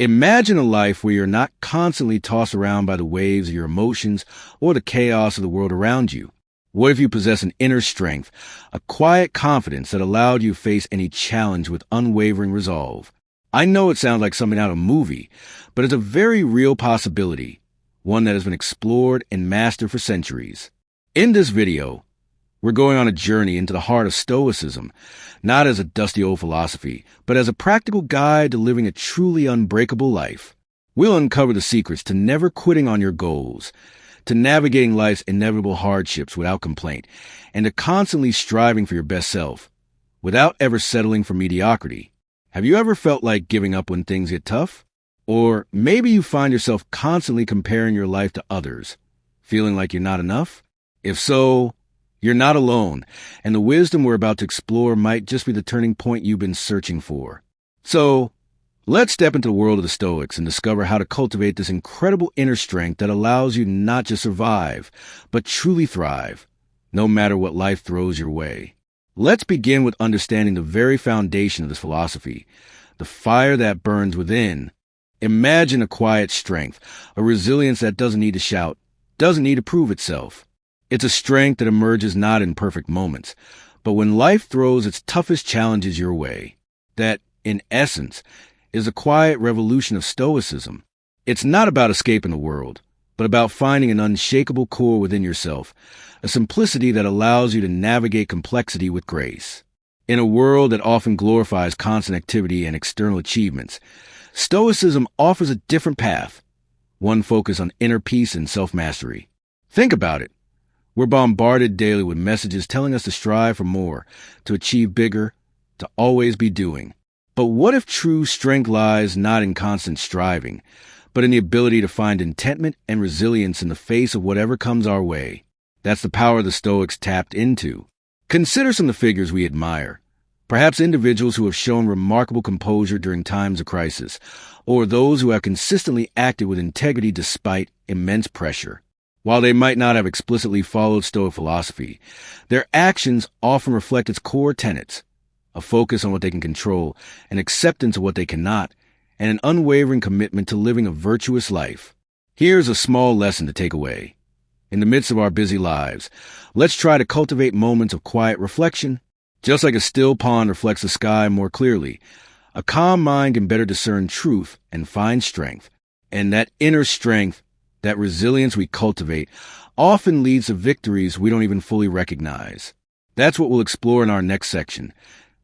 Imagine a life where you're not constantly tossed around by the waves of your emotions or the chaos of the world around you. What if you possess an inner strength, a quiet confidence that allowed you to face any challenge with unwavering resolve? I know it sounds like something out of a movie, but it's a very real possibility, one that has been explored and mastered for centuries. In this video, we're going on a journey into the heart of Stoicism, not as a dusty old philosophy, but as a practical guide to living a truly unbreakable life. We'll uncover the secrets to never quitting on your goals, to navigating life's inevitable hardships without complaint, and to constantly striving for your best self, without ever settling for mediocrity. Have you ever felt like giving up when things get tough? Or maybe you find yourself constantly comparing your life to others, feeling like you're not enough? If so, you're not alone, and the wisdom we're about to explore might just be the turning point you've been searching for. So, let's step into the world of the Stoics and discover how to cultivate this incredible inner strength that allows you to not just survive, but truly thrive, no matter what life throws your way. Let's begin with understanding the very foundation of this philosophy, the fire that burns within. Imagine a quiet strength, a resilience that doesn't need to shout, doesn't need to prove itself. It's a strength that emerges not in perfect moments, but when life throws its toughest challenges your way. That, in essence, is a quiet revolution of Stoicism. It's not about escaping the world, but about finding an unshakable core within yourself, a simplicity that allows you to navigate complexity with grace. In a world that often glorifies constant activity and external achievements, Stoicism offers a different path, one focused on inner peace and self-mastery. Think about it. We're bombarded daily with messages telling us to strive for more, to achieve bigger, to always be doing. But what if true strength lies not in constant striving, but in the ability to find contentment and resilience in the face of whatever comes our way? That's the power the Stoics tapped into. Consider some of the figures we admire. Perhaps individuals who have shown remarkable composure during times of crisis, or those who have consistently acted with integrity despite immense pressure. While they might not have explicitly followed Stoic philosophy, their actions often reflect its core tenets, a focus on what they can control, an acceptance of what they cannot, and an unwavering commitment to living a virtuous life. Here's a small lesson to take away. In the midst of our busy lives, let's try to cultivate moments of quiet reflection. Just like a still pond reflects the sky more clearly, a calm mind can better discern truth and find strength. And that inner strength, that resilience we cultivate, often leads to victories we don't even fully recognize. That's what we'll explore in our next section,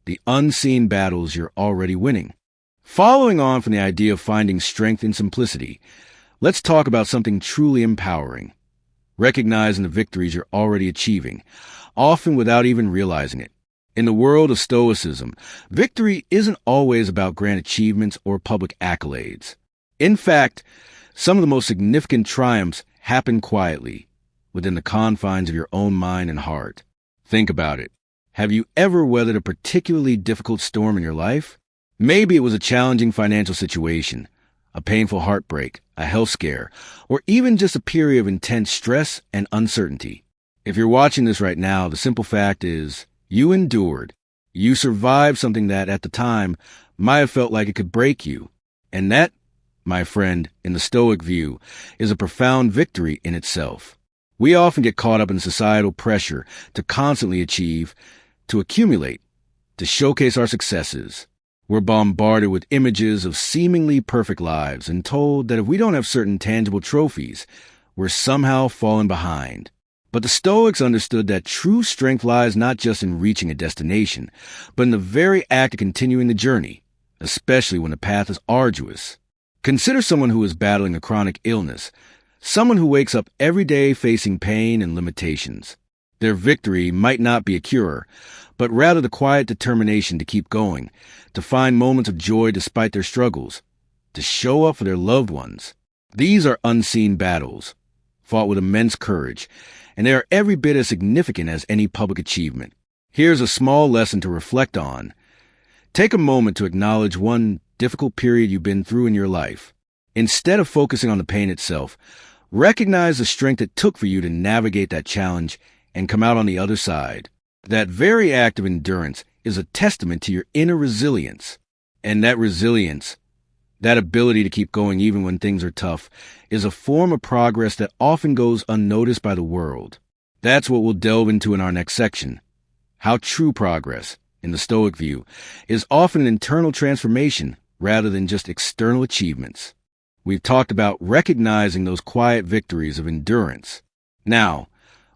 the unseen battles you're already winning. Following on from the idea of finding strength in simplicity, let's talk about something truly empowering, recognizing the victories you're already achieving, often without even realizing it. In the world of Stoicism, victory isn't always about grand achievements or public accolades. In fact, some of the most significant triumphs happen quietly, within the confines of your own mind and heart. Think about it. Have you ever weathered a particularly difficult storm in your life? Maybe it was a challenging financial situation, a painful heartbreak, a health scare, or even just a period of intense stress and uncertainty. If you're watching this right now, the simple fact is, you endured. You survived something that, at the time, might have felt like it could break you. And that, my friend, in the Stoic view, is a profound victory in itself. We often get caught up in societal pressure to constantly achieve, to accumulate, to showcase our successes. We're bombarded with images of seemingly perfect lives and told that if we don't have certain tangible trophies, we're somehow falling behind. But the Stoics understood that true strength lies not just in reaching a destination, but in the very act of continuing the journey, especially when the path is arduous. Consider someone who is battling a chronic illness, someone who wakes up every day facing pain and limitations. Their victory might not be a cure, but rather the quiet determination to keep going, to find moments of joy despite their struggles, to show up for their loved ones. These are unseen battles, fought with immense courage, and they are every bit as significant as any public achievement. Here's a small lesson to reflect on. Take a moment to acknowledge one difficult period you've been through in your life. Instead of focusing on the pain itself, recognize the strength it took for you to navigate that challenge and come out on the other side. That very act of endurance is a testament to your inner resilience. And that resilience, That ability to keep going even when things are tough is a form of progress that often goes unnoticed by the world. That's what we'll delve into in our next section. How true progress, in the Stoic view, is often an internal transformation rather than just external achievements. We've talked about recognizing those quiet victories of endurance. Now,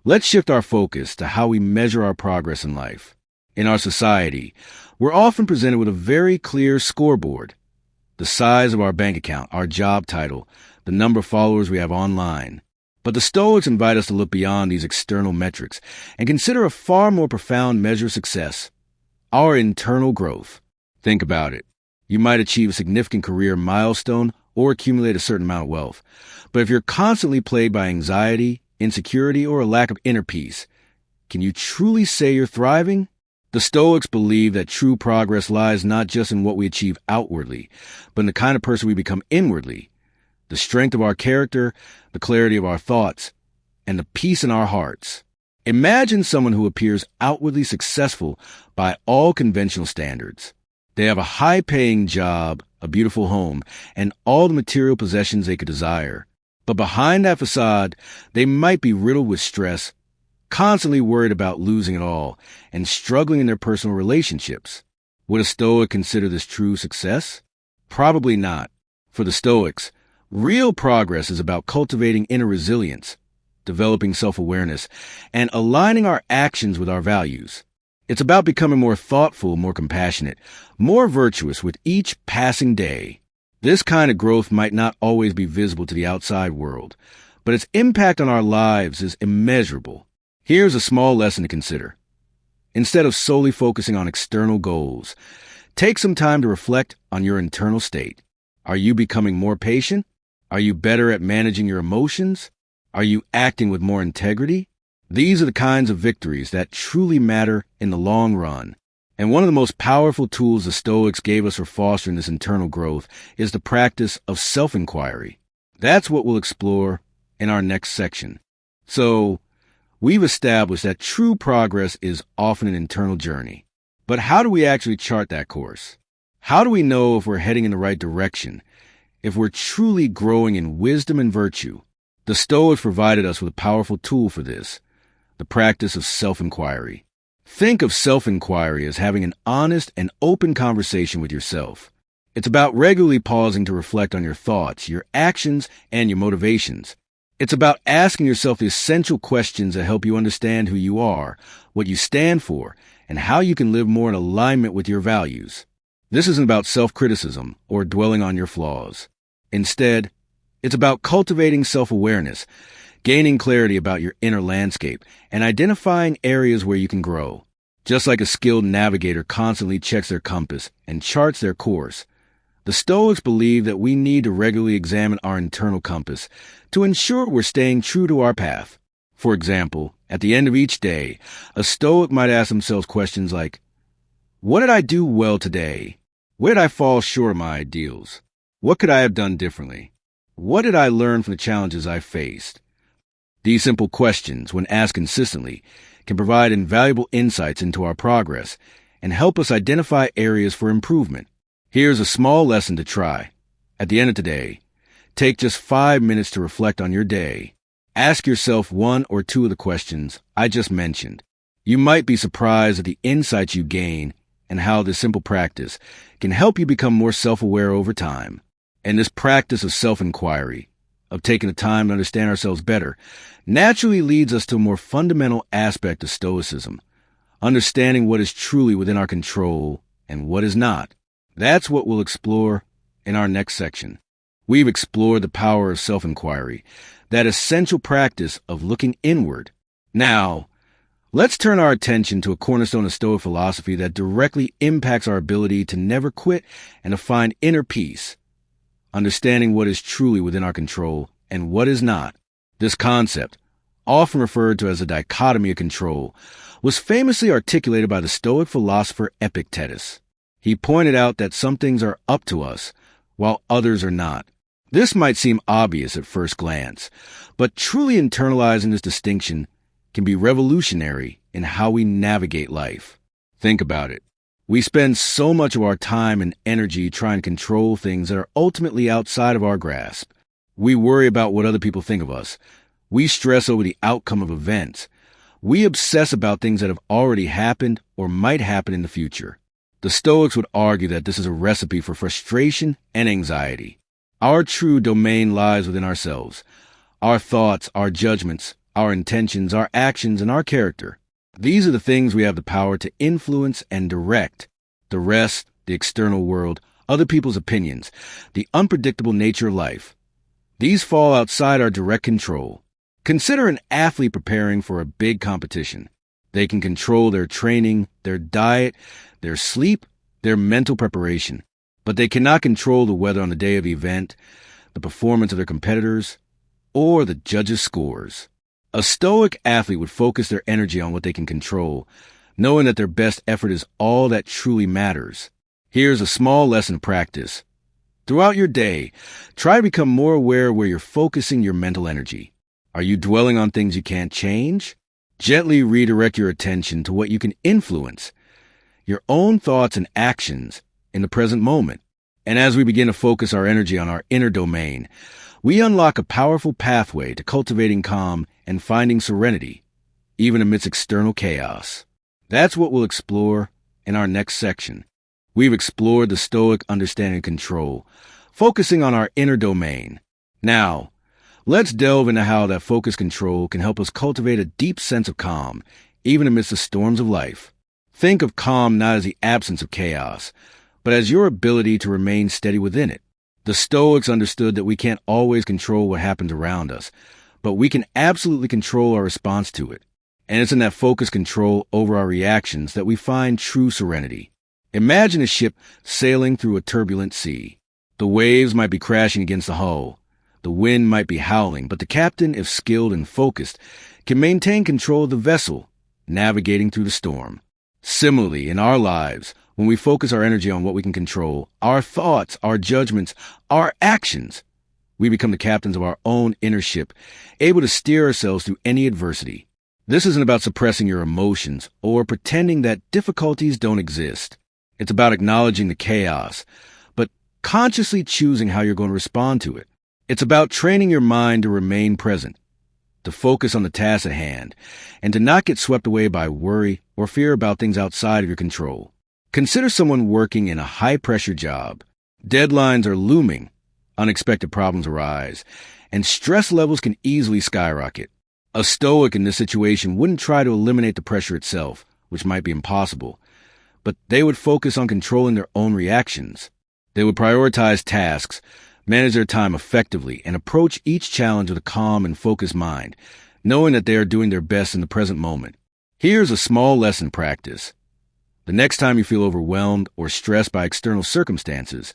let's shift our focus to how we measure our progress in life. In our society, we're often presented with a very clear scoreboard. The size of our bank account, our job title, the number of followers we have online. But the Stoics invite us to look beyond these external metrics and consider a far more profound measure of success: our internal growth. Think about it. You might achieve a significant career milestone or accumulate a certain amount of wealth. But if you're constantly plagued by anxiety, insecurity, or a lack of inner peace, can you truly say you're thriving? The Stoics believe that true progress lies not just in what we achieve outwardly, but in the kind of person we become inwardly. The strength of our character, the clarity of our thoughts, and the peace in our hearts. Imagine someone who appears outwardly successful by all conventional standards. They have a high-paying job, a beautiful home, and all the material possessions they could desire. But behind that facade, they might be riddled with stress, constantly worried about losing it all, and struggling in their personal relationships. Would a Stoic consider this true success? Probably not. For the Stoics, real progress is about cultivating inner resilience, developing self-awareness, and aligning our actions with our values. It's about becoming more thoughtful, more compassionate, more virtuous with each passing day. This kind of growth might not always be visible to the outside world, but its impact on our lives is immeasurable. Here's a small lesson to consider. Instead of solely focusing on external goals, take some time to reflect on your internal state. Are you becoming more patient? Are you better at managing your emotions? Are you acting with more integrity? These are the kinds of victories that truly matter in the long run. And one of the most powerful tools the Stoics gave us for fostering this internal growth is the practice of self-inquiry. That's what we'll explore in our next section. So, we've established that true progress is often an internal journey. But how do we actually chart that course? How do we know if we're heading in the right direction, if we're truly growing in wisdom and virtue? The Stoics provided us with a powerful tool for this: the practice of self-inquiry. Think of self-inquiry as having an honest and open conversation with yourself. It's about regularly pausing to reflect on your thoughts, your actions, and your motivations. It's about asking yourself the essential questions that help you understand who you are, what you stand for, and how you can live more in alignment with your values. This isn't about self-criticism or dwelling on your flaws. Instead, it's about cultivating self-awareness, gaining clarity about your inner landscape, and identifying areas where you can grow. Just like a skilled navigator constantly checks their compass and charts their course, the Stoics believe that we need to regularly examine our internal compass to ensure we're staying true to our path. For example, at the end of each day, a Stoic might ask themselves questions like, what did I do well today? Where did I fall short of my ideals? What could I have done differently? What did I learn from the challenges I faced? These simple questions, when asked consistently, can provide invaluable insights into our progress and help us identify areas for improvement. Here's a small lesson to try. At the end of the day, take just 5 minutes to reflect on your day. Ask yourself one or two of the questions I just mentioned. You might be surprised at the insights you gain and how this simple practice can help you become more self-aware over time. And this practice of self-inquiry, of taking the time to understand ourselves better, naturally leads us to a more fundamental aspect of Stoicism, understanding what is truly within our control and what is not. That's what we'll explore in our next section. We've explored the power of self-inquiry, that essential practice of looking inward. Now, let's turn our attention to a cornerstone of Stoic philosophy that directly impacts our ability to never quit and to find inner peace, understanding what is truly within our control and what is not. This concept, often referred to as a dichotomy of control, was famously articulated by the Stoic philosopher Epictetus. He pointed out that some things are up to us, while others are not. This might seem obvious at first glance, but truly internalizing this distinction can be revolutionary in how we navigate life. Think about it. We spend so much of our time and energy trying to control things that are ultimately outside of our grasp. We worry about what other people think of us. We stress over the outcome of events. We obsess about things that have already happened or might happen in the future. The Stoics would argue that this is a recipe for frustration and anxiety. Our true domain lies within ourselves. Our thoughts, our judgments, our intentions, our actions, and our character. These are the things we have the power to influence and direct. The rest, the external world, other people's opinions, the unpredictable nature of life. These fall outside our direct control. Consider an athlete preparing for a big competition. They can control their training, their diet, their sleep, their mental preparation. But they cannot control the weather on the day of the event, the performance of their competitors, or the judges' scores. A Stoic athlete would focus their energy on what they can control, knowing that their best effort is all that truly matters. Here's a small lesson of practice. Throughout your day, try to become more aware of where you're focusing your mental energy. Are you dwelling on things you can't change? Gently redirect your attention to what you can influence, your own thoughts and actions in the present moment. And as we begin to focus our energy on our inner domain, we unlock a powerful pathway to cultivating calm and finding serenity, even amidst external chaos. That's what we'll explore in our next section. We've explored the Stoic understanding of control, focusing on our inner domain. Now, let's delve into how that focused control can help us cultivate a deep sense of calm, even amidst the storms of life. Think of calm not as the absence of chaos, but as your ability to remain steady within it. The Stoics understood that we can't always control what happens around us, but we can absolutely control our response to it. And it's in that focused control over our reactions that we find true serenity. Imagine a ship sailing through a turbulent sea. The waves might be crashing against the hull. The wind might be howling, but the captain, if skilled and focused, can maintain control of the vessel, navigating through the storm. Similarly, in our lives, when we focus our energy on what we can control, our thoughts, our judgments, our actions, we become the captains of our own inner ship, able to steer ourselves through any adversity. This isn't about suppressing your emotions or pretending that difficulties don't exist. It's about acknowledging the chaos, but consciously choosing how you're going to respond to it. It's about training your mind to remain present, to focus on the task at hand, and to not get swept away by worry or fear about things outside of your control. Consider someone working in a high-pressure job. Deadlines are looming, unexpected problems arise, and stress levels can easily skyrocket. A Stoic in this situation wouldn't try to eliminate the pressure itself, which might be impossible, but they would focus on controlling their own reactions. They would prioritize tasks, manage their time effectively, and approach each challenge with a calm and focused mind, knowing that they are doing their best in the present moment. Here's a small lesson practice. The next time you feel overwhelmed or stressed by external circumstances,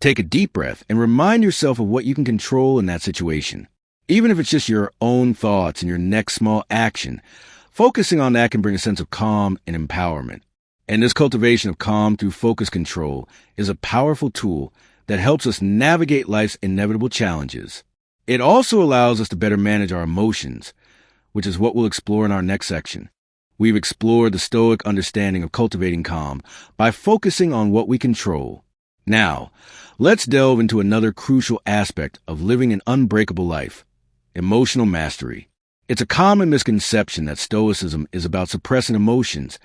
take a deep breath and remind yourself of what you can control in that situation. Even if it's just your own thoughts and your next small action, focusing on that can bring a sense of calm and empowerment. And this cultivation of calm through focus control is a powerful tool that helps us navigate life's inevitable challenges. It also allows us to better manage our emotions, which is what we'll explore in our next section. We've explored the Stoic understanding of cultivating calm by focusing on what we control. Now, let's delve into another crucial aspect of living an unbreakable life: emotional mastery. It's a common misconception that Stoicism is about suppressing emotions,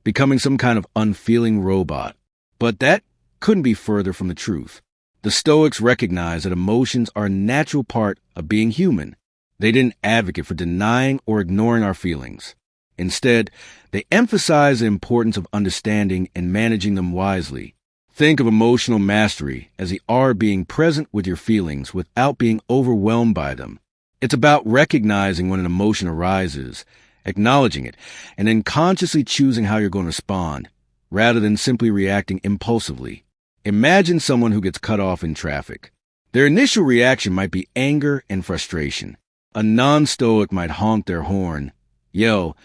becoming some kind of unfeeling robot. But that couldn't be further from the truth. The Stoics recognize that emotions are a natural part of being human. They didn't advocate for denying or ignoring our feelings. Instead, they emphasize the importance of understanding and managing them wisely. Think of emotional mastery as the art of being present with your feelings without being overwhelmed by them. It's about recognizing when an emotion arises, acknowledging it, and then consciously choosing how you're going to respond, rather than simply reacting impulsively. Imagine someone who gets cut off in traffic. Their initial reaction might be anger and frustration. A non-Stoic might honk their horn, yell,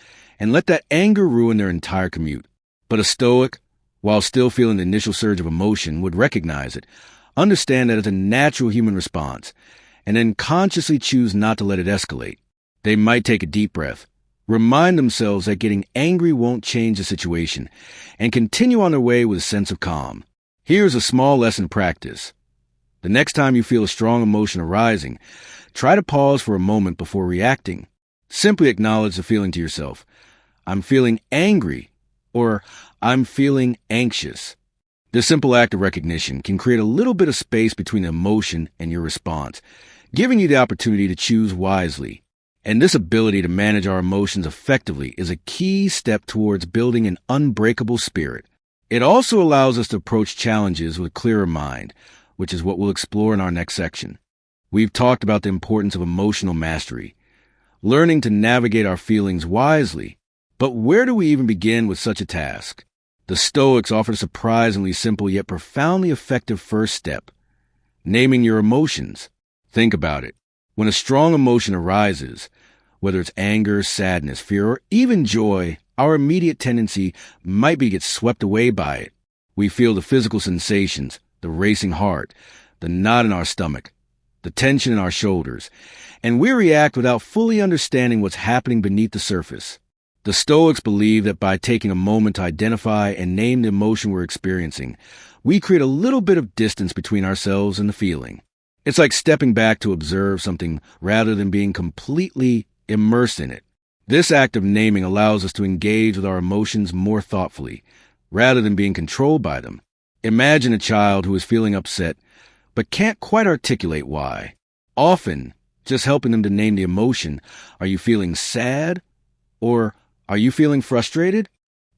and let that anger ruin their entire commute. But a Stoic, while still feeling the initial surge of emotion, would recognize it, understand that it's a natural human response, and then consciously choose not to let it escalate. They might take a deep breath, remind themselves that getting angry won't change the situation, and continue on their way with a sense of calm. Here's a small lesson practice. The next time you feel a strong emotion arising, try to pause for a moment before reacting. Simply acknowledge the feeling to yourself. I'm feeling angry, or I'm feeling anxious. This simple act of recognition can create a little bit of space between the emotion and your response, giving you the opportunity to choose wisely. And this ability to manage our emotions effectively is a key step towards building an unbreakable spirit. It also allows us to approach challenges with a clearer mind, which is what we'll explore in our next section. We've talked about the importance of emotional mastery, learning to navigate our feelings wisely. But where do we even begin with such a task? The Stoics offer a surprisingly simple yet profoundly effective first step: naming your emotions. Think about it. When a strong emotion arises, whether it's anger, sadness, fear, or even joy, our immediate tendency might be to get swept away by it. We feel the physical sensations, the racing heart, the knot in our stomach, the tension in our shoulders, and we react without fully understanding what's happening beneath the surface. The Stoics believe that by taking a moment to identify and name the emotion we're experiencing, we create a little bit of distance between ourselves and the feeling. It's like stepping back to observe something rather than being completely immersed in it. This act of naming allows us to engage with our emotions more thoughtfully, rather than being controlled by them. Imagine a child who is feeling upset, but can't quite articulate why. Often, just helping them to name the emotion, are you feeling sad? Or are you feeling frustrated?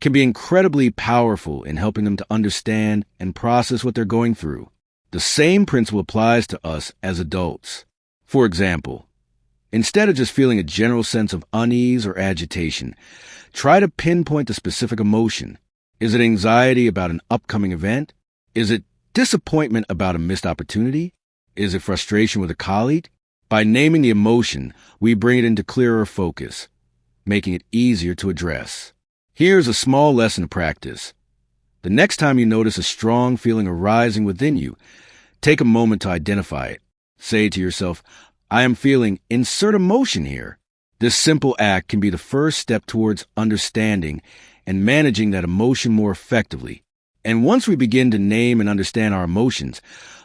Can be incredibly powerful in helping them to understand and process what they're going through. The same principle applies to us as adults. For example, instead of just feeling a general sense of unease or agitation, try to pinpoint the specific emotion. Is it anxiety about an upcoming event? Is it disappointment about a missed opportunity? Is it frustration with a colleague? By naming the emotion, we bring it into clearer focus, making it easier to address. Here's a small lesson to practice. The next time you notice a strong feeling arising within you, take a moment to identify it. Say to yourself, I am feeling insert emotion here. This simple act can be the first step towards understanding and managing that emotion more effectively. And once we begin to name and understand our emotions,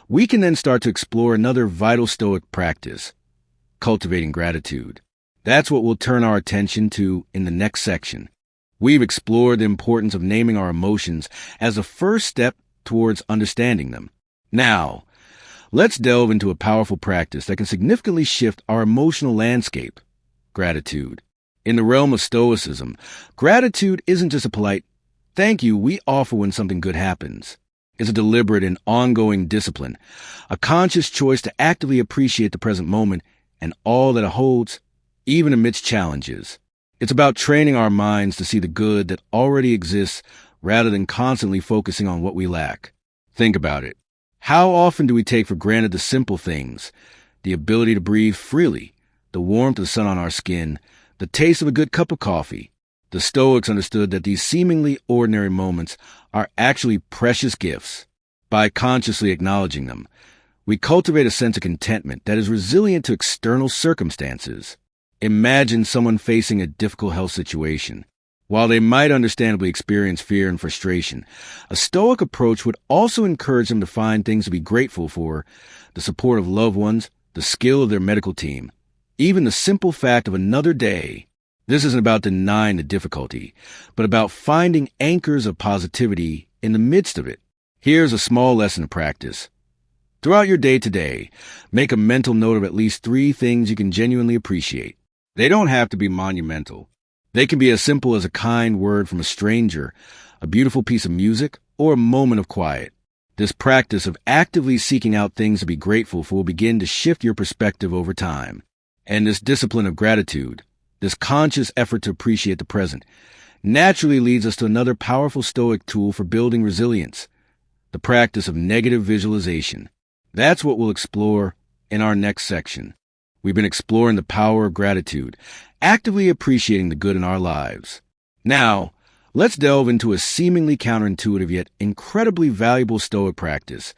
we can then start to explore another vital Stoic practice, cultivating gratitude. That's what we'll turn our attention to in the next section. We've explored the importance of naming our emotions as a first step towards understanding them. Now, let's delve into a powerful practice that can significantly shift our emotional landscape: gratitude. In the realm of Stoicism, gratitude isn't just a polite thank you we offer when something good happens. It's a deliberate and ongoing discipline, a conscious choice to actively appreciate the present moment and all that it holds, even amidst challenges. It's about training our minds to see the good that already exists rather than constantly focusing on what we lack. Think about it. How often do we take for granted the simple things? The ability to breathe freely, the warmth of the sun on our skin, the taste of a good cup of coffee. The Stoics understood that these seemingly ordinary moments are actually precious gifts. By consciously acknowledging them, we cultivate a sense of contentment that is resilient to external circumstances. Imagine someone facing a difficult health situation. While they might understandably experience fear and frustration, a Stoic approach would also encourage them to find things to be grateful for: the support of loved ones, the skill of their medical team, even the simple fact of another day. This isn't about denying the difficulty, but about finding anchors of positivity in the midst of it. Here's a small lesson to practice. Throughout your day today, make a mental note of at least 3 things you can genuinely appreciate. They don't have to be monumental. They can be as simple as a kind word from a stranger, a beautiful piece of music, or a moment of quiet. This practice of actively seeking out things to be grateful for will begin to shift your perspective over time. And this discipline of gratitude, this conscious effort to appreciate the present, naturally leads us to another powerful Stoic tool for building resilience: the practice of negative visualization. That's what we'll explore in our next section. We've been exploring the power of gratitude, actively appreciating the good in our lives. Now, let's delve into a seemingly counterintuitive yet incredibly valuable Stoic practice: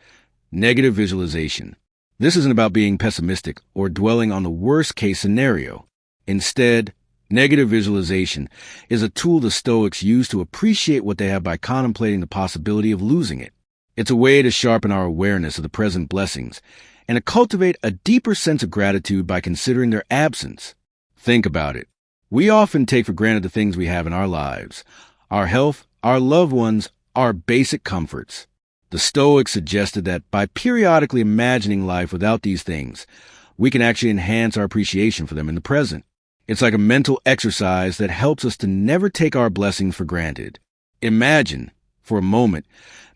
negative visualization. This isn't about being pessimistic or dwelling on the worst-case scenario. Instead, Negative visualization is a tool the Stoics use to appreciate what they have by contemplating the possibility of losing it. It's a way to sharpen our awareness of the present blessings and to cultivate a deeper sense of gratitude by considering their absence. Think about it. We often take for granted the things we have in our lives: our health, our loved ones, our basic comforts. The Stoics suggested that by periodically imagining life without these things, we can actually enhance our appreciation for them in the present. It's like a mental exercise that helps us to never take our blessings for granted. Imagine, for a moment,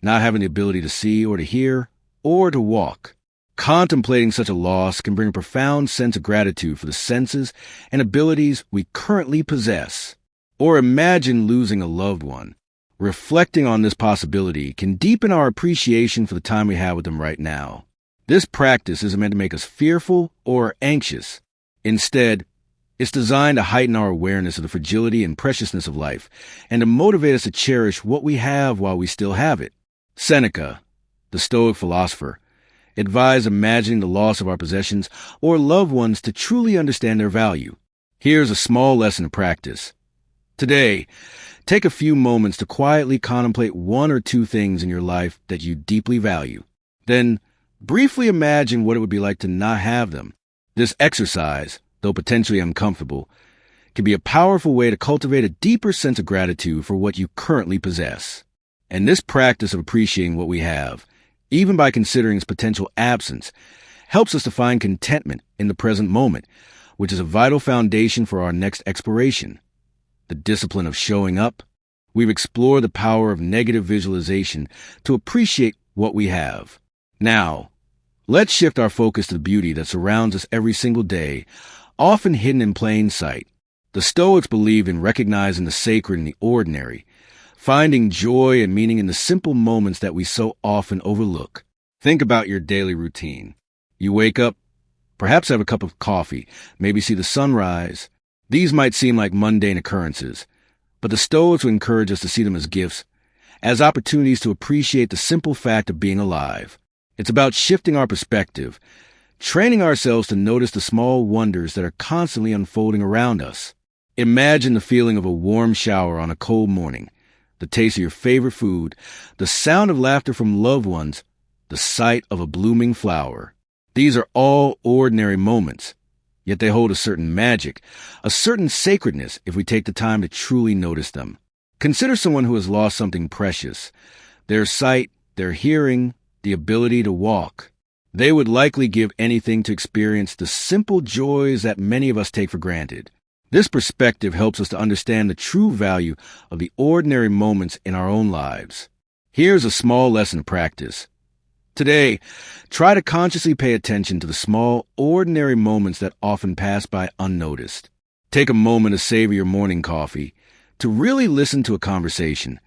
not having the ability to see or to hear or to walk. Contemplating such a loss can bring a profound sense of gratitude for the senses and abilities we currently possess. Or imagine losing a loved one. Reflecting on this possibility can deepen our appreciation for the time we have with them right now. This practice isn't meant to make us fearful or anxious. Instead, it's designed to heighten our awareness of the fragility and preciousness of life and to motivate us to cherish what we have while we still have it. Seneca, the Stoic philosopher, advised imagining the loss of our possessions or loved ones to truly understand their value. Here's a small lesson to practice. Today, take a few moments to quietly contemplate one or two things in your life that you deeply value. Then, briefly imagine what it would be like to not have them. This exercise, though potentially uncomfortable, can be a powerful way to cultivate a deeper sense of gratitude for what you currently possess. And this practice of appreciating what we have, even by considering its potential absence, helps us to find contentment in the present moment, which is a vital foundation for our next exploration. The discipline of showing up. We've explored the power of negative visualization to appreciate what we have. Now, let's shift our focus to the beauty that surrounds us every single day, often hidden in plain sight. The Stoics believed in recognizing the sacred in the ordinary, finding joy and meaning in the simple moments that we so often overlook. Think about your daily routine. You wake up, perhaps have a cup of coffee, maybe see the sunrise. These might seem like mundane occurrences, but the Stoics would encourage us to see them as gifts, as opportunities to appreciate the simple fact of being alive. It's about shifting our perspective, training ourselves to notice the small wonders that are constantly unfolding around us. Imagine the feeling of a warm shower on a cold morning, the taste of your favorite food, the sound of laughter from loved ones, the sight of a blooming flower. These are all ordinary moments, yet they hold a certain magic, a certain sacredness if we take the time to truly notice them. Consider someone who has lost something precious: their sight, their hearing, the ability to walk. They would likely give anything to experience the simple joys that many of us take for granted. This perspective helps us to understand the true value of the ordinary moments in our own lives. Here's a small lesson to practice. Today, try to consciously pay attention to the small, ordinary moments that often pass by unnoticed. Take a moment to savor your morning coffee, to really listen to a conversation,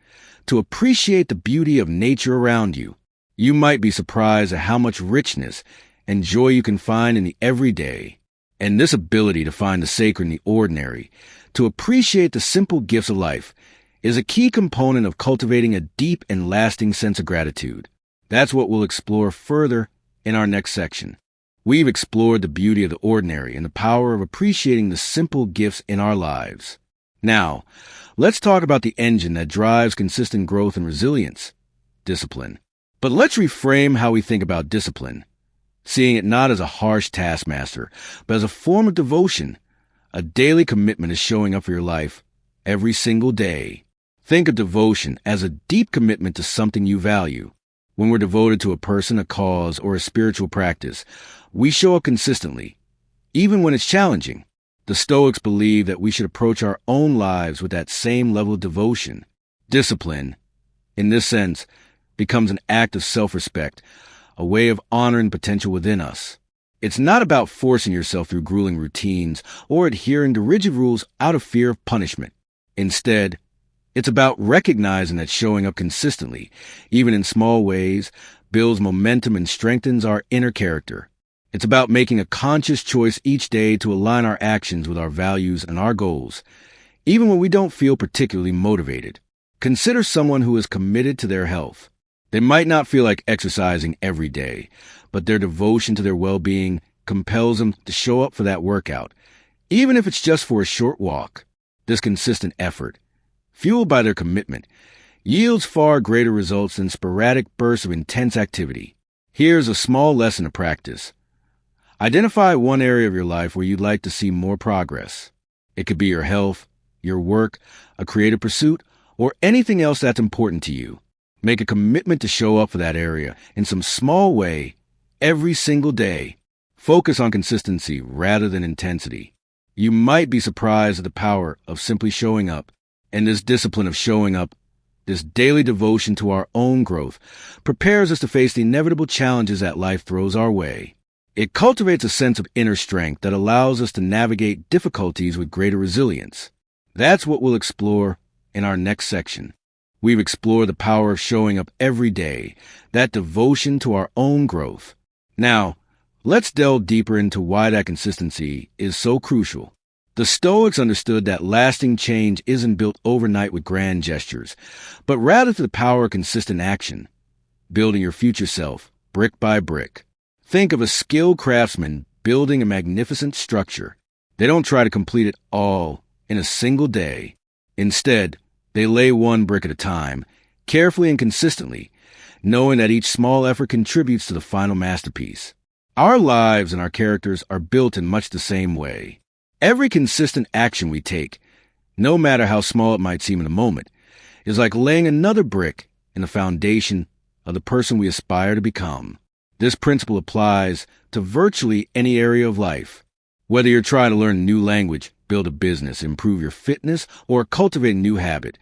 to appreciate the beauty of nature around you. You might be surprised at how much richness and joy you can find in the everyday. And this ability to find the sacred in the ordinary, to appreciate the simple gifts of life, is a key component of cultivating a deep and lasting sense of gratitude. That's what we'll explore further in our next section. We've explored the beauty of the ordinary and the power of appreciating the simple gifts in our lives. Now, let's talk about the engine that drives consistent growth and resilience: discipline. But let's reframe how we think about discipline, seeing it not as a harsh taskmaster, but as a form of devotion, a daily commitment to showing up for your life every single day. Think of devotion as a deep commitment to something you value. When we're devoted to a person, a cause, or a spiritual practice, we show up consistently, even when it's challenging. The Stoics believe that we should approach our own lives with that same level of devotion. Discipline, in this sense, becomes an act of self-respect, a way of honoring potential within us. It's not about forcing yourself through grueling routines or adhering to rigid rules out of fear of punishment. Instead, it's about recognizing that showing up consistently, even in small ways, builds momentum and strengthens our inner character. It's about making a conscious choice each day to align our actions with our values and our goals, even when we don't feel particularly motivated. Consider someone who is committed to their health. They might not feel like exercising every day, but their devotion to their well-being compels them to show up for that workout, even if it's just for a short walk. This consistent effort, fueled by their commitment, yields far greater results than sporadic bursts of intense activity. Here's a small lesson to practice. Identify one area of your life where you'd like to see more progress. It could be your health, your work, a creative pursuit, or anything else that's important to you. Make a commitment to show up for that area in some small way every single day. Focus on consistency rather than intensity. You might be surprised at the power of simply showing up, and this discipline of showing up, this daily devotion to our own growth, prepares us to face the inevitable challenges that life throws our way. It cultivates a sense of inner strength that allows us to navigate difficulties with greater resilience. That's what we'll explore in our next section. We've explored the power of showing up every day, that devotion to our own growth. Now, let's delve deeper into why that consistency is so crucial. The Stoics understood that lasting change isn't built overnight with grand gestures, but rather through the power of consistent action, building your future self brick by brick. Think of a skilled craftsman building a magnificent structure. They don't try to complete it all in a single day. Instead, they lay one brick at a time, carefully and consistently, knowing that each small effort contributes to the final masterpiece. Our lives and our characters are built in much the same way. Every consistent action we take, no matter how small it might seem in a moment, is like laying another brick in the foundation of the person we aspire to become. This principle applies to virtually any area of life. Whether you're trying to learn a new language, build a business, improve your fitness, or cultivate a new habit,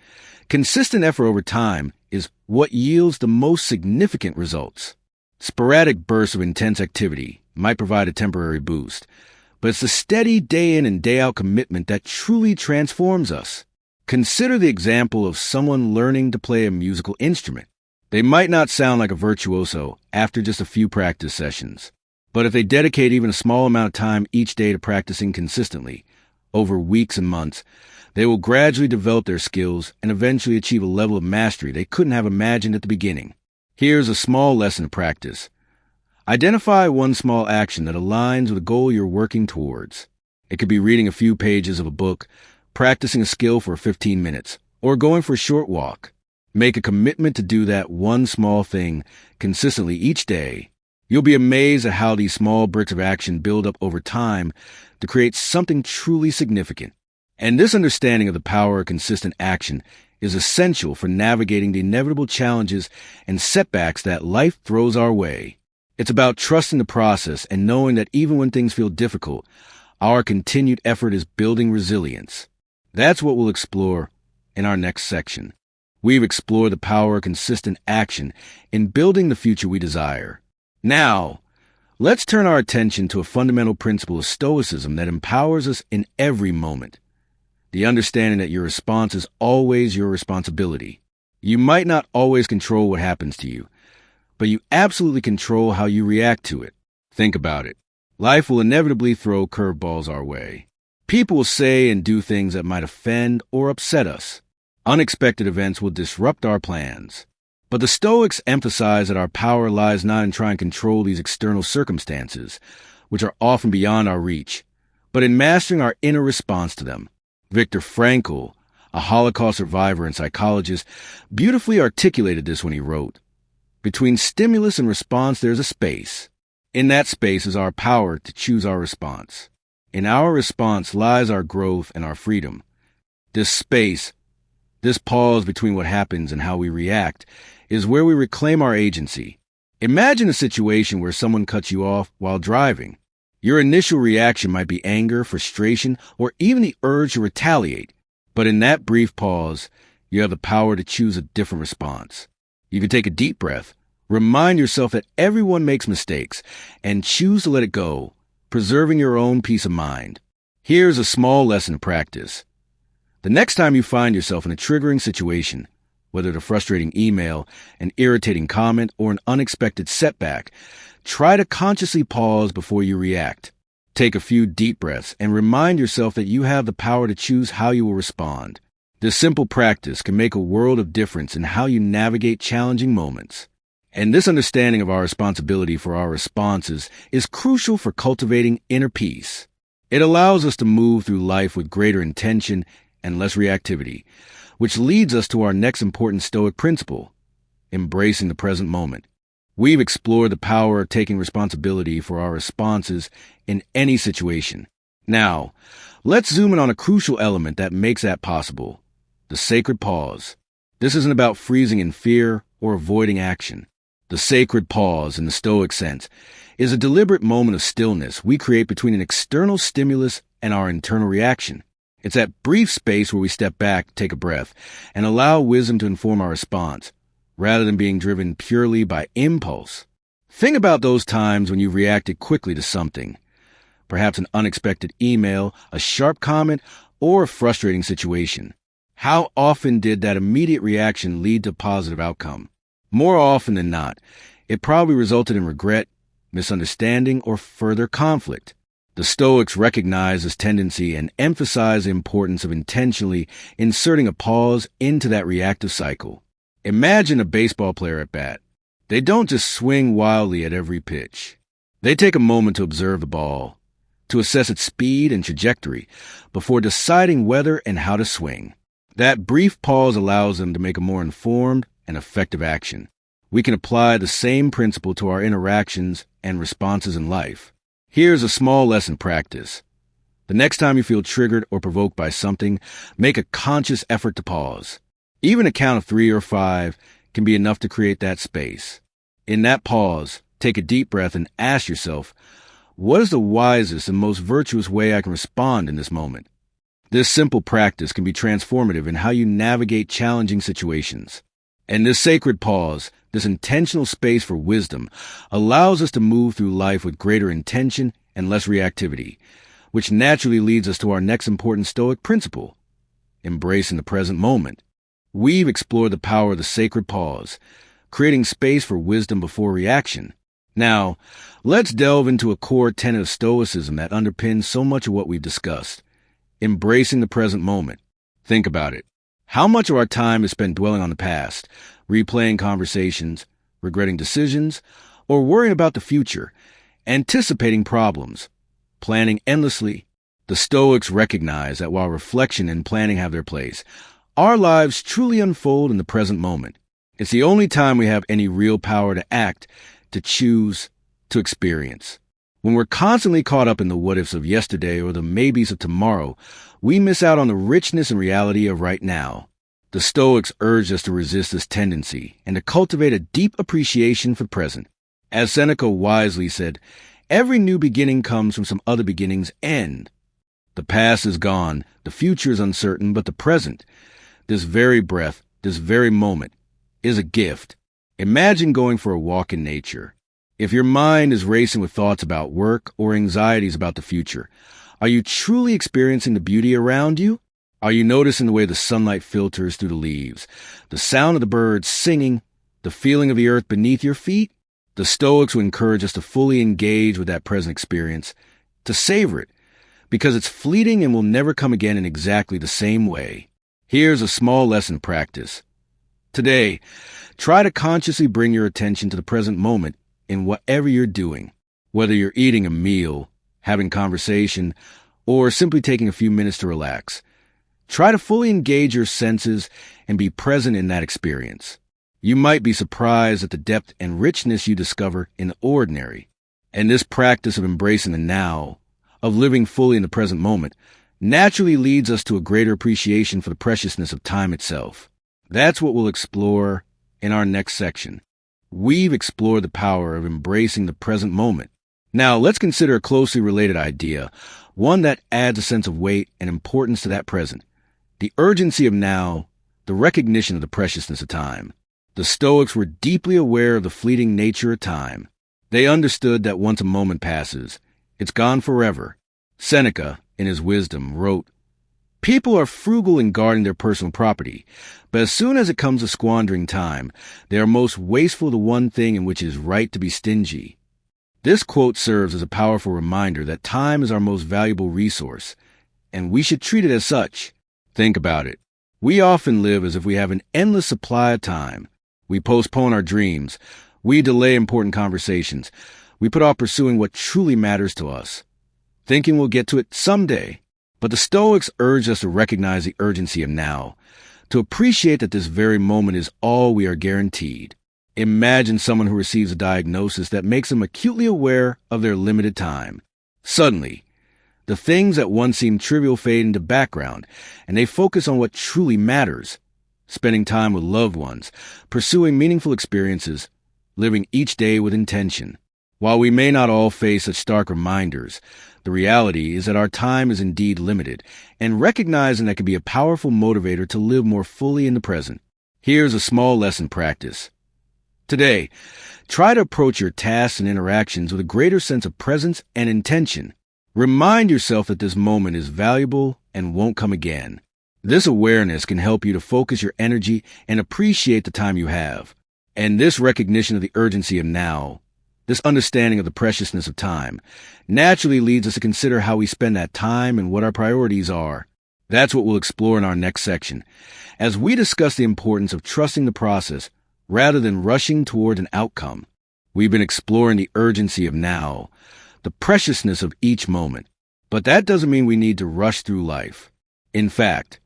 consistent effort over time is what yields the most significant results. Sporadic bursts of intense activity might provide a temporary boost, but it's the steady day in and day out commitment that truly transforms us. Consider the example of someone learning to play a musical instrument. They might not sound like a virtuoso after just a few practice sessions, but if they dedicate even a small amount of time each day to practicing consistently, over weeks and months, they will gradually develop their skills and eventually achieve a level of mastery they couldn't have imagined at the beginning. Here's a small lesson to practice. Identify one small action that aligns with the goal you're working towards. It could be reading a few pages of a book, practicing a skill for 15 minutes, or going for a short walk. Make a commitment to do that one small thing consistently each day. You'll be amazed at how these small bricks of action build up over time to create something truly significant. And this understanding of the power of consistent action is essential for navigating the inevitable challenges and setbacks that life throws our way. It's about trusting the process and knowing that even when things feel difficult, our continued effort is building resilience. That's what we'll explore in our next section. We've explored the power of consistent action in building the future we desire. Now, let's turn our attention to a fundamental principle of Stoicism that empowers us in every moment. The understanding that your response is always your responsibility. You might not always control what happens to you, but you absolutely control how you react to it. Think about it. Life will inevitably throw curveballs our way. People will say and do things that might offend or upset us. Unexpected events will disrupt our plans. But the Stoics emphasize that our power lies not in trying to control these external circumstances, which are often beyond our reach, but in mastering our inner response to them. Viktor Frankl, a Holocaust survivor and psychologist, beautifully articulated this when he wrote, "Between stimulus and response there's a space. In that space is our power to choose our response. In our response lies our growth and our freedom. This space, this pause between what happens and how we react, is where we reclaim our agency. Imagine a situation where someone cuts you off while driving. Your initial reaction might be anger, frustration, or even the urge to retaliate. But in that brief pause, you have the power to choose a different response. You can take a deep breath, remind yourself that everyone makes mistakes, and choose to let it go, preserving your own peace of mind. Here's a small lesson to practice. The next time you find yourself in a triggering situation, whether it's a frustrating email, an irritating comment, or an unexpected setback, try to consciously pause before you react. Take a few deep breaths and remind yourself that you have the power to choose how you will respond. This simple practice can make a world of difference in how you navigate challenging moments. And this understanding of our responsibility for our responses is crucial for cultivating inner peace. It allows us to move through life with greater intention and less reactivity, which leads us to our next important Stoic principle, embracing the present moment. We've explored the power of taking responsibility for our responses in any situation. Now, let's zoom in on a crucial element that makes that possible, the sacred pause. This isn't about freezing in fear or avoiding action. The sacred pause, in the Stoic sense, is a deliberate moment of stillness we create between an external stimulus and our internal reaction. It's that brief space where we step back, take a breath, and allow wisdom to inform our response, rather than being driven purely by impulse. Think about those times when you've reacted quickly to something, perhaps an unexpected email, a sharp comment, or a frustrating situation. How often did that immediate reaction lead to a positive outcome? More often than not, it probably resulted in regret, misunderstanding, or further conflict. The Stoics recognize this tendency and emphasize the importance of intentionally inserting a pause into that reactive cycle. Imagine a baseball player at bat. They don't just swing wildly at every pitch. They take a moment to observe the ball, to assess its speed and trajectory, before deciding whether and how to swing. That brief pause allows them to make a more informed and effective action. We can apply the same principle to our interactions and responses in life. Here's a small lesson practice. The next time you feel triggered or provoked by something, make a conscious effort to pause. Even a count of 3 or 5 can be enough to create that space. In that pause, take a deep breath and ask yourself, what is the wisest and most virtuous way I can respond in this moment? This simple practice can be transformative in how you navigate challenging situations. And this sacred pause, this intentional space for wisdom, allows us to move through life with greater intention and less reactivity, which naturally leads us to our next important Stoic principle, embracing the present moment. We've explored the power of the sacred pause, creating space for wisdom before reaction. Now, let's delve into a core tenet of Stoicism that underpins so much of what we've discussed, embracing the present moment. Think about it. How much of our time is spent dwelling on the past, replaying conversations, regretting decisions, or worrying about the future, anticipating problems, planning endlessly? The Stoics recognize that while reflection and planning have their place, our lives truly unfold in the present moment. It's the only time we have any real power to act, to choose, to experience. When we're constantly caught up in the what-ifs of yesterday or the maybes of tomorrow, we miss out on the richness and reality of right now. The Stoics urge us to resist this tendency and to cultivate a deep appreciation for the present. As Seneca wisely said, every new beginning comes from some other beginning's end. The past is gone, the future is uncertain, but the present, this very breath, this very moment, is a gift. Imagine going for a walk in nature. If your mind is racing with thoughts about work or anxieties about the future, are you truly experiencing the beauty around you? Are you noticing the way the sunlight filters through the leaves, the sound of the birds singing, the feeling of the earth beneath your feet? The Stoics would encourage us to fully engage with that present experience, to savor it, because it's fleeting and will never come again in exactly the same way. Here's a small lesson practice. Today, try to consciously bring your attention to the present moment in whatever you're doing, whether you're eating a meal, having conversation, or simply taking a few minutes to relax. Try to fully engage your senses and be present in that experience. You might be surprised at the depth and richness you discover in the ordinary. And this practice of embracing the now, of living fully in the present moment, naturally leads us to a greater appreciation for the preciousness of time itself. That's what we'll explore in our next section. We've explored the power of embracing the present moment. Now, let's consider a closely related idea, one that adds a sense of weight and importance to that present. The urgency of now, the recognition of the preciousness of time. The Stoics were deeply aware of the fleeting nature of time. They understood that once a moment passes, it's gone forever. Seneca, in his wisdom, wrote, "People are frugal in guarding their personal property, but as soon as it comes to squandering time, they are most wasteful to one thing in which it is right to be stingy." This quote serves as a powerful reminder that time is our most valuable resource, and we should treat it as such. Think about it. We often live as if we have an endless supply of time. We postpone our dreams. We delay important conversations. We put off pursuing what truly matters to us. thinking we'll get to it someday. But the Stoics urge us to recognize the urgency of now, to appreciate that this very moment is all we are guaranteed. Imagine someone who receives a diagnosis that makes them acutely aware of their limited time. Suddenly, the things that once seemed trivial fade into background, and they focus on what truly matters: spending time with loved ones, pursuing meaningful experiences, living each day with intention. While we may not all face such stark reminders, the reality is that our time is indeed limited, and recognizing that can be a powerful motivator to live more fully in the present. Here's a small lesson practice. Today, try to approach your tasks and interactions with a greater sense of presence and intention. Remind yourself that this moment is valuable and won't come again. This awareness can help you to focus your energy and appreciate the time you have. And this recognition of the urgency of now, this understanding of the preciousness of time, naturally leads us to consider how we spend that time and what our priorities are. That's what we'll explore in our next section, as we discuss the importance of trusting the process rather than rushing toward an outcome. We've been exploring the urgency of now, the preciousness of each moment. But that doesn't mean we need to rush through life. In fact,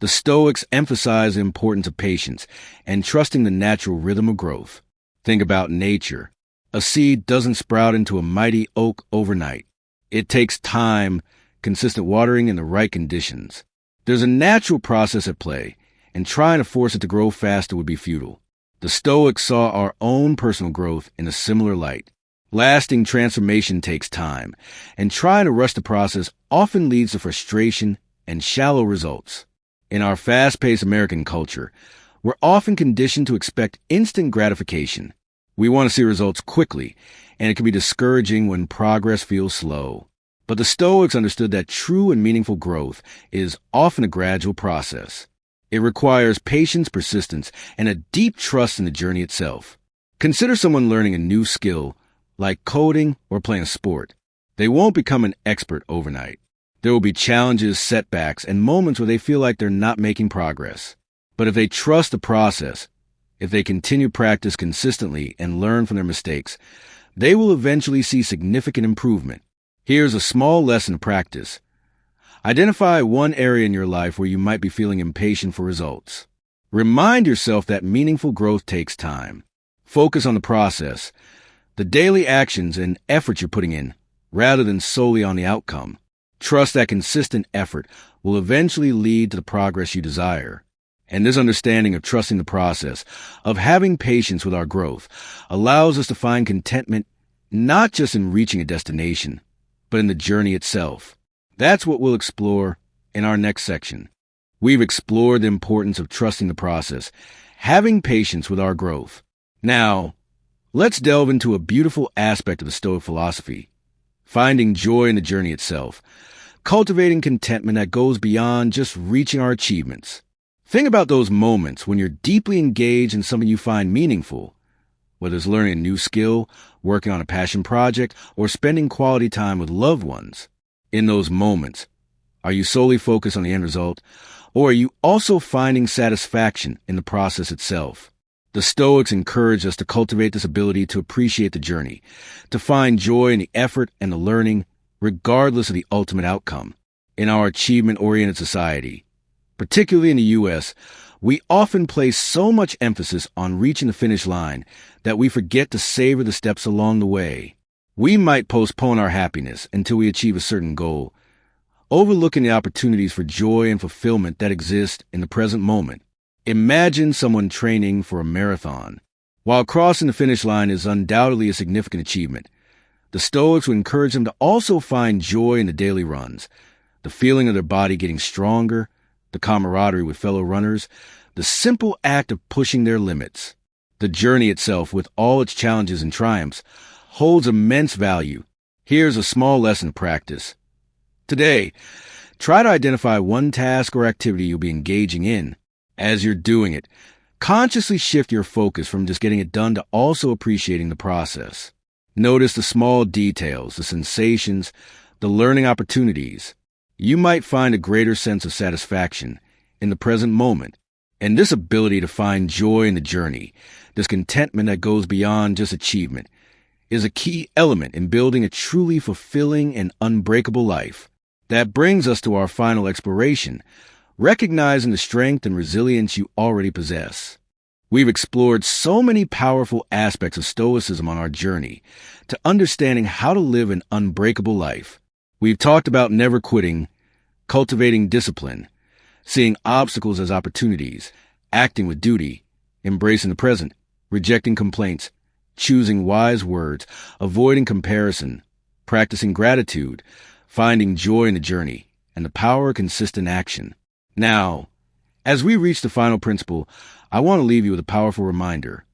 the Stoics emphasize the importance of patience and trusting the natural rhythm of growth. Think about nature. A seed doesn't sprout into a mighty oak overnight. It takes time, consistent watering, and the right conditions. There's a natural process at play, and trying to force it to grow faster would be futile. The Stoics saw our own personal growth in a similar light. Lasting transformation takes time, and trying to rush the process often leads to frustration and shallow results. In our fast-paced American culture, we're often conditioned to expect instant gratification. We want to see results quickly, and it can be discouraging when progress feels slow. But the Stoics understood that true and meaningful growth is often a gradual process. It requires patience, persistence, and a deep trust in the journey itself. Consider someone learning a new skill, like coding or playing a sport. They won't become an expert overnight. There will be challenges, setbacks, and moments where they feel like they're not making progress. But if they trust the process, if they continue practice consistently and learn from their mistakes, they will eventually see significant improvement. Here's a small lesson to practice. Identify one area in your life where you might be feeling impatient for results. Remind yourself that meaningful growth takes time. Focus on the process, the daily actions and effort you're putting in, rather than solely on the outcome. Trust that consistent effort will eventually lead to the progress you desire. And this understanding of trusting the process, of having patience with our growth, allows us to find contentment not just in reaching a destination, but in the journey itself. That's what we'll explore in our next section. We've explored the importance of trusting the process, having patience with our growth. Now, let's delve into a beautiful aspect of the Stoic philosophy, finding joy in the journey itself, cultivating contentment that goes beyond just reaching our achievements. Think about those moments when you're deeply engaged in something you find meaningful, whether it's learning a new skill, working on a passion project, or spending quality time with loved ones. In those moments, are you solely focused on the end result, or are you also finding satisfaction in the process itself? The Stoics encourage us to cultivate this ability to appreciate the journey, to find joy in the effort and the learning, regardless of the ultimate outcome. In our achievement-oriented society, particularly in the U.S., we often place so much emphasis on reaching the finish line that we forget to savor the steps along the way. We might postpone our happiness until we achieve a certain goal, overlooking the opportunities for joy and fulfillment that exist in the present moment. Imagine someone training for a marathon. While crossing the finish line is undoubtedly a significant achievement, the Stoics would encourage them to also find joy in the daily runs, the feeling of their body getting stronger, the camaraderie with fellow runners, the simple act of pushing their limits. The journey itself, with all its challenges and triumphs, holds immense value. Here's a small lesson to practice. Today, try to identify one task or activity you'll be engaging in. As you're doing it, consciously shift your focus from just getting it done to also appreciating the process. Notice the small details, the sensations, the learning opportunities. You might find a greater sense of satisfaction in the present moment. And this ability to find joy in the journey, this contentment that goes beyond just achievement, is a key element in building a truly fulfilling and unbreakable life. That brings us to our final exploration, recognizing the strength and resilience you already possess. We've explored so many powerful aspects of Stoicism on our journey to understanding how to live an unbreakable life. We've talked about never quitting, cultivating discipline, seeing obstacles as opportunities, acting with duty, embracing the present, rejecting complaints, choosing wise words, avoiding comparison, practicing gratitude, finding joy in the journey, and the power of consistent action. Now, as we reach the final principle, I want to leave you with a powerful reminder.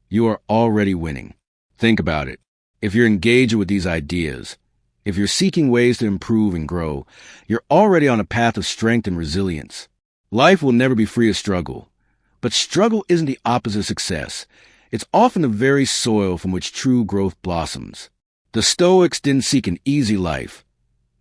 You are already winning. Think about it. If you're engaging with these ideas, if you're seeking ways to improve and grow, you're already on a path of strength and resilience. Life will never be free of struggle, but struggle isn't the opposite of success. It's often the very soil from which true growth blossoms. The Stoics didn't seek an easy life.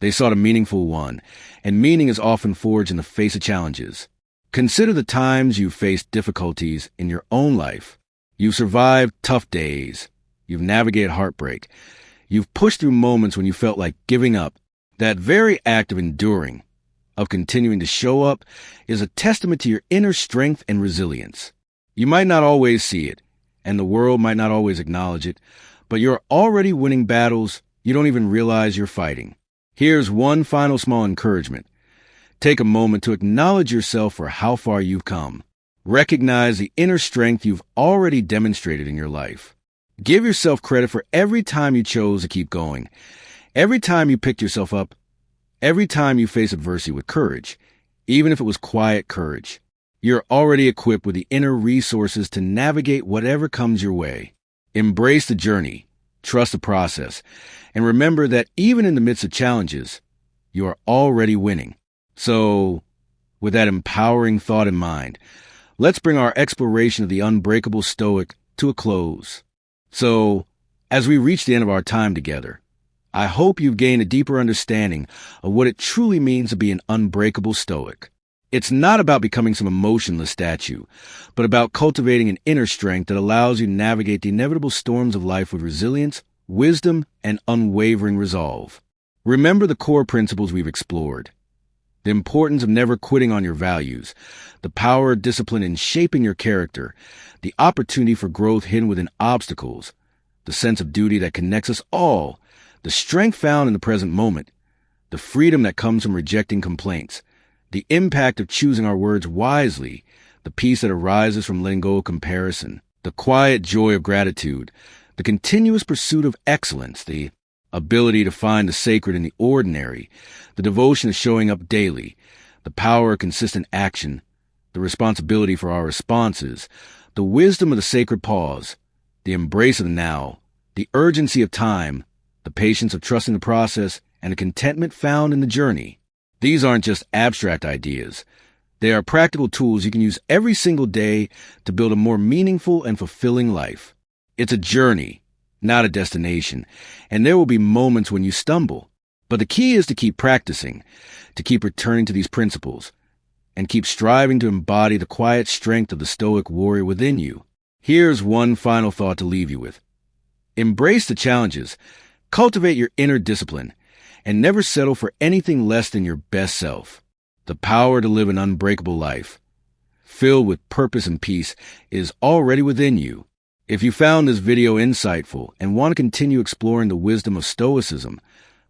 They sought a meaningful one, and meaning is often forged in the face of challenges. Consider the times you've faced difficulties in your own life. You've survived tough days. You've navigated heartbreak. You've pushed through moments when you felt like giving up. That very act of enduring, of continuing to show up, is a testament to your inner strength and resilience. You might not always see it, and the world might not always acknowledge it, but you're already winning battles you don't even realize you're fighting. Here's one final small encouragement. Take a moment to acknowledge yourself for how far you've come. Recognize the inner strength you've already demonstrated in your life. Give yourself credit for every time you chose to keep going, every time you picked yourself up, every time you face adversity with courage, even if it was quiet courage. You're already equipped with the inner resources to navigate whatever comes your way. Embrace the journey, trust the process, and remember that even in the midst of challenges, you are already winning. So, with that empowering thought in mind, let's bring our exploration of the Unbreakable Stoic to a close. So, as we reach the end of our time together, I hope you've gained a deeper understanding of what it truly means to be an unbreakable Stoic. It's not about becoming some emotionless statue, but about cultivating an inner strength that allows you to navigate the inevitable storms of life with resilience, wisdom, and unwavering resolve. Remember the core principles we've explored. The importance of never quitting on your values, the power of discipline in shaping your character, the opportunity for growth hidden within obstacles, the sense of duty that connects us all, the strength found in the present moment, the freedom that comes from rejecting complaints, the impact of choosing our words wisely, the peace that arises from letting go of comparison, the quiet joy of gratitude, the continuous pursuit of excellence, the ability to find the sacred in the ordinary, the devotion of showing up daily, the power of consistent action, the responsibility for our responses, the wisdom of the sacred pause, the embrace of the now, the urgency of time, the patience of trusting the process, and the contentment found in the journey. These aren't just abstract ideas. They are practical tools you can use every single day to build a more meaningful and fulfilling life. It's a journey, not a destination, and there will be moments when you stumble. But the key is to keep practicing, to keep returning to these principles, and keep striving to embody the quiet strength of the Stoic warrior within you. Here's one final thought to leave you with. Embrace the challenges, cultivate your inner discipline, and never settle for anything less than your best self. The power to live an unbreakable life, filled with purpose and peace, is already within you. If you found this video insightful and want to continue exploring the wisdom of Stoicism,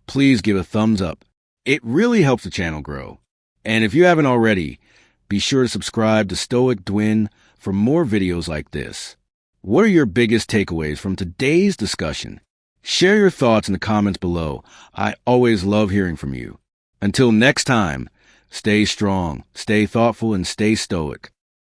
please give a thumbs up. It really helps the channel grow. And if you haven't already, be sure to subscribe to Stoic Dwin for more videos like this. What are your biggest takeaways from today's discussion? Share your thoughts in the comments below. I always love hearing from you. Until next time, stay strong, stay thoughtful, and stay stoic.